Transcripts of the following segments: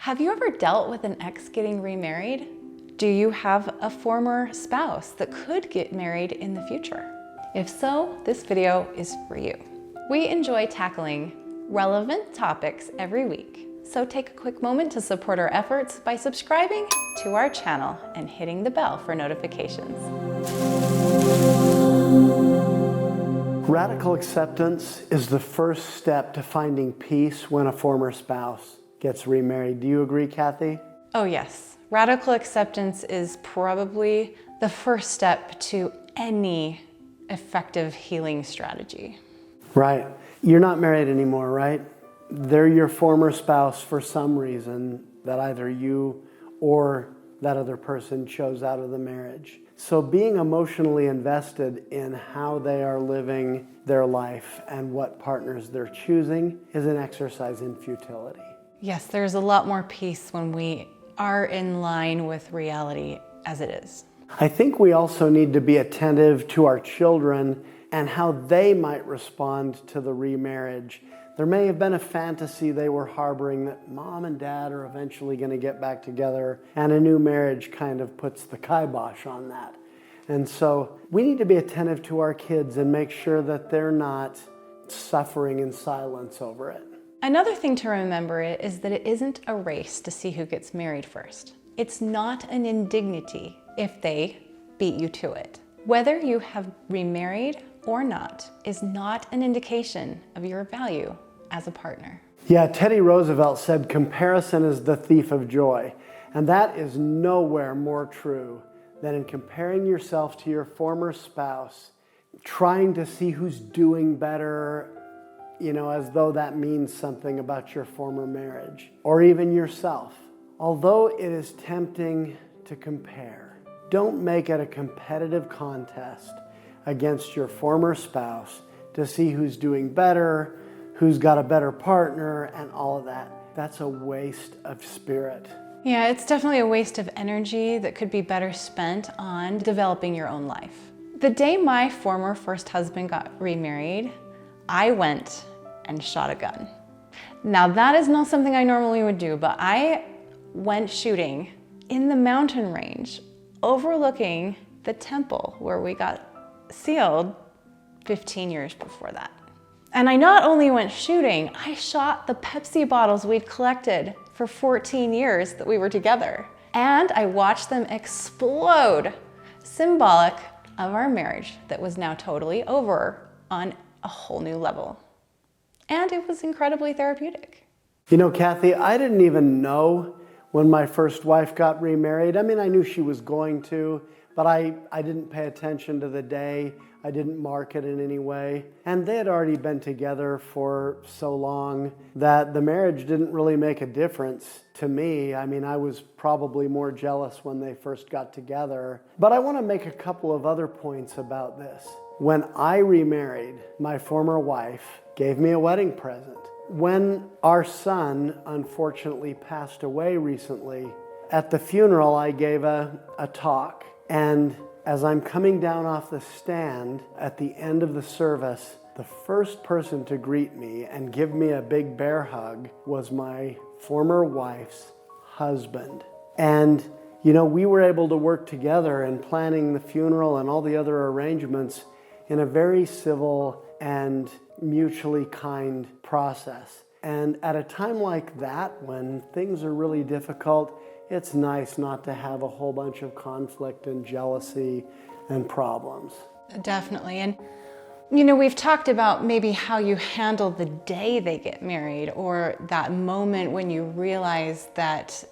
Have you ever dealt with an ex getting remarried? Do you have a former spouse that could get married in the future? If so, this video is for you. We enjoy tackling relevant topics every week, so take a quick moment to support our efforts by subscribing to our channel and hitting the bell for notifications. Radical acceptance is the first step to finding peace when a former spouse gets remarried. Do you agree, Cathy? Oh yes, radical acceptance is probably the first step to any effective healing strategy. Right. You're not married anymore, right? They're your former spouse for some reason that either you or that other person chose out of the marriage. So being emotionally invested in how they are living their life and what partners they're choosing is an exercise in futility. Yes, there's a lot more peace when we are in line with reality as it is. I think we also need to be attentive to our children and how they might respond to the remarriage. There may have been a fantasy they were harboring that mom and dad are eventually going to get back together, and a new marriage kind of puts the kibosh on that. And so we need to be attentive to our kids and make sure that they're not suffering in silence over it. Another thing to remember is that it isn't a race to see who gets married first. It's not an indignity if they beat you to it. Whether you have remarried or not is not an indication of your value as a partner. Yeah, Teddy Roosevelt said comparison is the thief of joy. And that is nowhere more true than in comparing yourself to your former spouse, trying to see who's doing better, as though that means something about your former marriage, or even yourself. Although it is tempting to compare, don't make it a competitive contest against your former spouse to see who's doing better, who's got a better partner, and all of that. That's a waste of spirit. Yeah, it's definitely a waste of energy that could be better spent on developing your own life. The day my former first husband got remarried, I went and shot a gun. Now that is not something I normally would do, but I went shooting in the mountain range overlooking the temple where we got sealed 15 years before that. And I not only went shooting, I shot the Pepsi bottles we'd collected for 14 years that we were together. And I watched them explode, symbolic of our marriage that was now totally over on a whole new level. And it was incredibly therapeutic. Cathy, I didn't even know when my first wife got remarried. I mean, I knew she was going to, but I didn't pay attention to the day. I didn't mark it in any way. And they had already been together for so long that the marriage didn't really make a difference to me. I mean, I was probably more jealous when they first got together. But I want to make a couple of other points about this. When I remarried, my former wife gave me a wedding present. When our son unfortunately passed away recently, at the funeral I gave a talk. And as I'm coming down off the stand at the end of the service, the first person to greet me and give me a big bear hug was my former wife's husband. And we were able to work together in planning the funeral and all the other arrangements in a very civil and mutually kind process. And at a time like that, when things are really difficult, it's nice not to have a whole bunch of conflict and jealousy and problems. Definitely. And we've talked about maybe how you handle the day they get married, or that moment when you realize that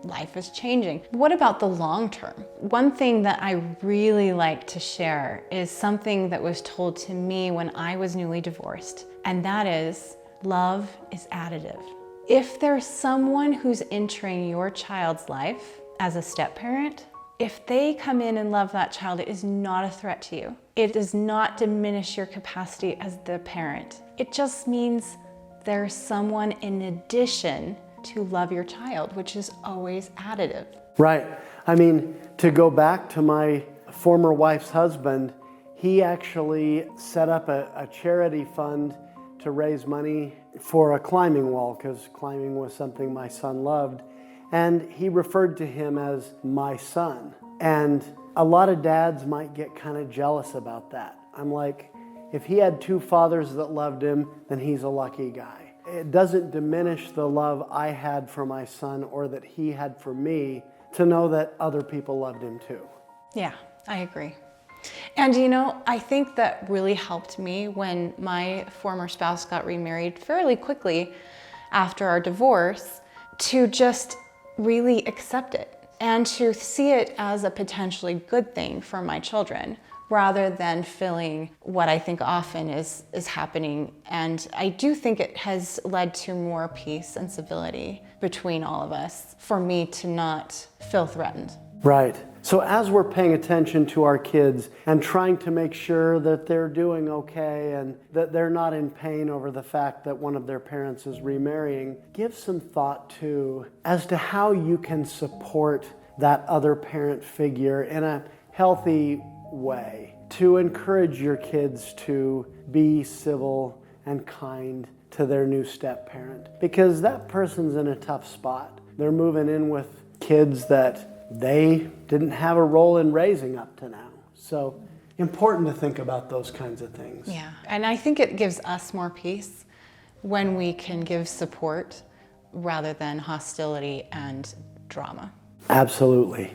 life is changing. What about the long term? One thing that I really like to share is something that was told to me when I was newly divorced, and that is love is additive. If there's someone who's entering your child's life as a step parent, if they come in and love that child, it is not a threat to you. It does not diminish your capacity as the parent. It just means there's someone in addition to love your child, which is always additive. Right. I mean, to go back to my former wife's husband, he actually set up a charity fund to raise money for a climbing wall, because climbing was something my son loved. And he referred to him as my son. And a lot of dads might get kind of jealous about that. I'm like, if he had two fathers that loved him, then he's a lucky guy. It doesn't diminish the love I had for my son or that he had for me to know that other people loved him too. Yeah, I agree. And you know, I think that really helped me when my former spouse got remarried fairly quickly after our divorce, to just really accept it and to see it as a potentially good thing for my children, rather than feeling what I think often is happening. And I do think it has led to more peace and civility between all of us, for me to not feel threatened. Right. So as we're paying attention to our kids and trying to make sure that they're doing okay and that they're not in pain over the fact that one of their parents is remarrying, give some thought to as to how you can support that other parent figure in a healthy way, to encourage your kids to be civil and kind to their new step-parent, because that person's in a tough spot. They're moving in with kids that they didn't have a role in raising up to now. So important to think about those kinds of things. Yeah, and I think it gives us more peace when we can give support rather than hostility and drama. Absolutely.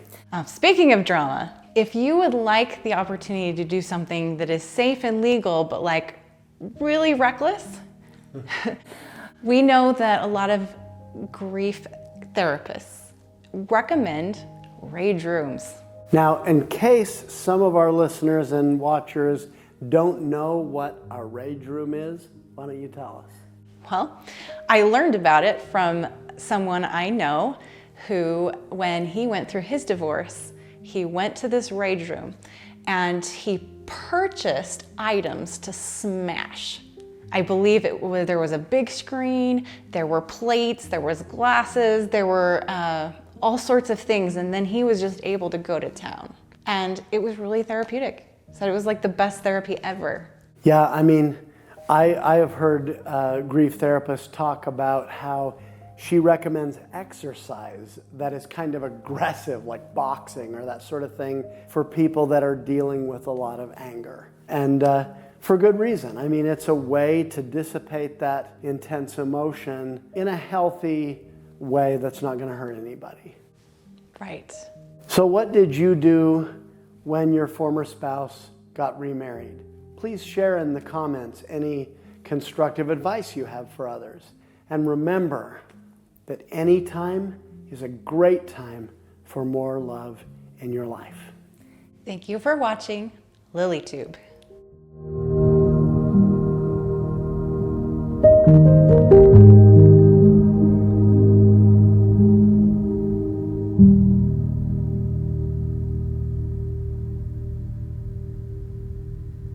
Speaking of drama, if you would like the opportunity to do something that is safe and legal, but like really reckless, we know that a lot of grief therapists recommend rage rooms. Now, in case some of our listeners and watchers don't know what a rage room is, why don't you tell us? Well, I learned about it from someone I know who, when he went through his divorce, he went to this rage room and he purchased items to smash. I believe there was a big screen, there were plates, there was glasses, there were all sorts of things, and then he was just able to go to town. And it was really therapeutic. Said it was like the best therapy ever. Yeah, I mean, I have heard grief therapists talk about how she recommends exercise that is kind of aggressive, like boxing or that sort of thing, for people that are dealing with a lot of anger. And for good reason. I mean, it's a way to dissipate that intense emotion in a healthy way that's not going to hurt anybody. Right. So what did you do when your former spouse got remarried? Please share in the comments any constructive advice you have for others. And remember that any time is a great time for more love in your life. Thank you for watching LilyTube.